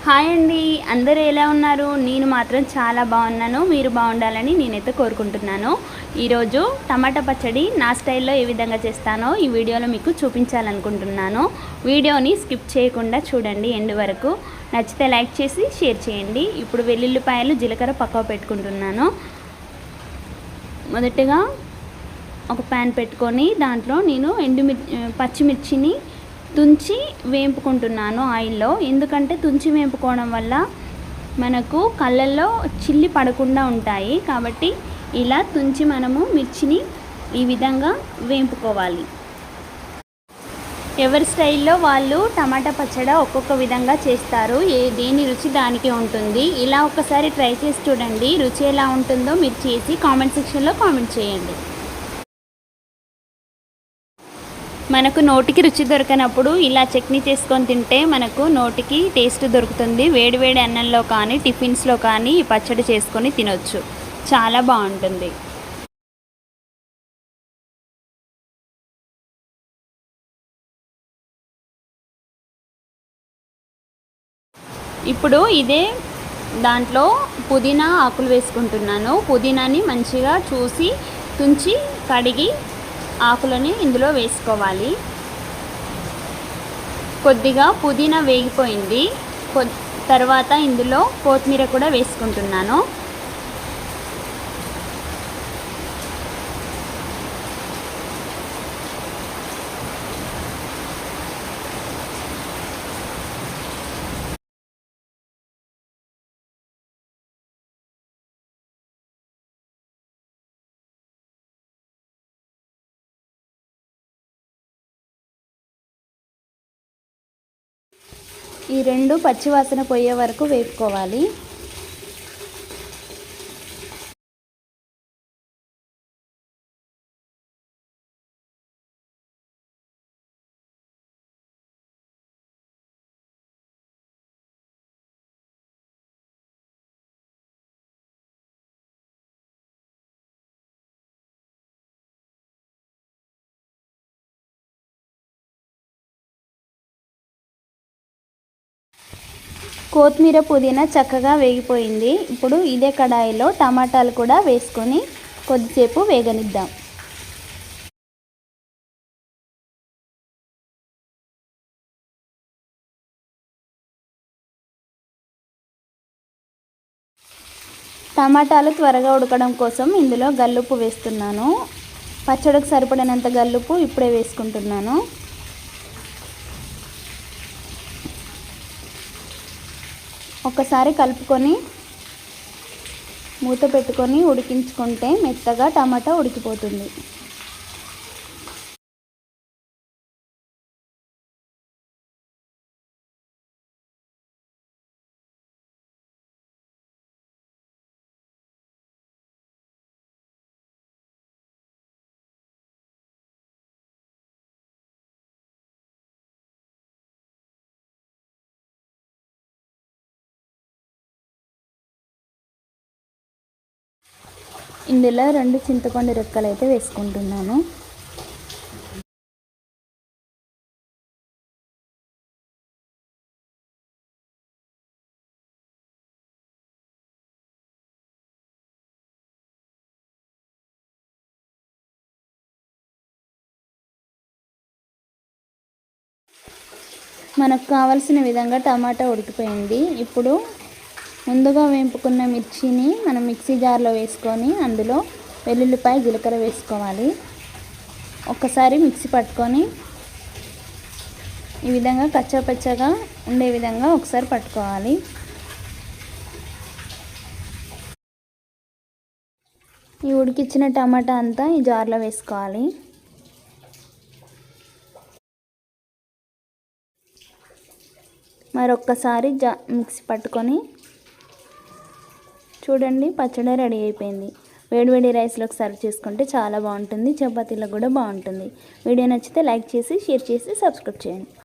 Hi అండి, అందరూ ఎలా ఉన్నారు? నేను మాత్రం చాలా బాగున్నాను. మీరు బాగుండాలని నేనైతే కోరుకుంటున్నాను. ఈరోజు టమాటా పచ్చడి నా స్టైల్లో ఏ విధంగా చేస్తానో ఈ వీడియోలో మీకు చూపించాలనుకుంటున్నాను. వీడియోని స్కిప్ చేయకుండా చూడండి ఎండ్ వరకు. నచ్చితే లైక్ చేసి షేర్ చేయండి. ఇప్పుడు వెల్లుల్లిపాయలు జీలకర్ర పక్కకు పెట్టుకుంటున్నాను. మొదటగా ఒక ప్యాన్ పెట్టుకొని దాంట్లో నేను పచ్చిమిర్చిని తుంచి వేపుకుంటున్నాను ఆయిల్లో. ఎందుకంటే తుంచి వేపుకోవడం వల్ల మనకు కళ్ళల్లో చిల్లి పడకుండా ఉంటాయి. కాబట్టి ఇలా తుంచి మనము మిర్చిని ఈ విధంగా వేపుకోవాలి. ఎవరి స్టైల్లో వాళ్ళు టమాటా పచ్చడి ఒక్కొక్క విధంగా చేస్తారు. దేని రుచి దానికే ఉంటుంది. ఇలా ఒకసారి ట్రై చేసి చూడండి. రుచి ఎలా ఉంటుందో మీరు చేసి కామెంట్ సెక్షన్లో కామెంట్ చేయండి. మనకు నోటికి రుచి దొరకనప్పుడు ఇలా చట్నీ చేసుకొని తింటే మనకు నోటికి టేస్ట్ దొరుకుతుంది. వేడివేడి అన్నంలో కానీ టిఫిన్స్లో కానీ ఈ పచ్చడి చేసుకొని తినొచ్చు. చాలా బాగుంటుంది. ఇప్పుడు ఇదే దాంట్లో పుదీనా ఆకులు వేసుకుంటున్నాను. పుదీనాని మంచిగా చూసి తుంచి కడిగి ఆకులని ఇందులో వేసుకోవాలి. కొద్దిగా పుదీనా వేగిపోయింది. తర్వాత ఇందులో కొత్తిమీర కూడా వేసుకుంటున్నాను. ఈ రెండు పచ్చివాసన పోయే వరకు వేపుకోవాలి. కొత్తిమీర పుదీనా చక్కగా వేగిపోయింది. ఇప్పుడు ఇదే కడాయిలో టమాటాలు కూడా వేసుకొని కొద్దిసేపు వేగనిద్దాం. టమాటాలు త్వరగా ఉడకడం కోసం ఇందులో గల్లుప్పు వేస్తున్నాను. పచ్చడికి సరిపడినంత గల్లుప్పు ఇప్పుడే వేసుకుంటున్నాను. ఒకసారి కలుపుకొని మూత పెట్టుకొని ఉడికించుకుంటే మెత్తగా టమాటా ఉడికిపోతుంది. ఇందులో 2 చింతపండు రెక్కలు అయితే వేసుకుంటున్నాను. మనకు కావలసిన విధంగా టమాటా ఉడికిపోయింది. ఇప్పుడు ముందుగా వేపుకున్న మిర్చిని మనం మిక్సీ జార్లో వేసుకొని అందులో వెల్లుల్లిపాయ జీలకర్ర వేసుకోవాలి. ఒక్కసారి మిక్సీ పట్టుకొని ఈ విధంగా కచ్చాపచ్చగా ఉండే విధంగా ఒకసారి పట్టుకోవాలి. ఈ ఉడికిచ్చిన టమాటా అంతా ఈ జార్లో వేసుకోవాలి. మరొక్కసారి మిక్సీ పట్టుకొని చూడండి, పచ్చడి రెడీ అయిపోయింది. వేడివేడి రైస్లోకి సర్వ్ చేసుకుంటే చాలా బాగుంటుంది. చపాతీలకు కూడా బాగుంటుంది. వీడియో నచ్చితే లైక్ చేసి షేర్ చేసి సబ్స్క్రైబ్ చేయండి.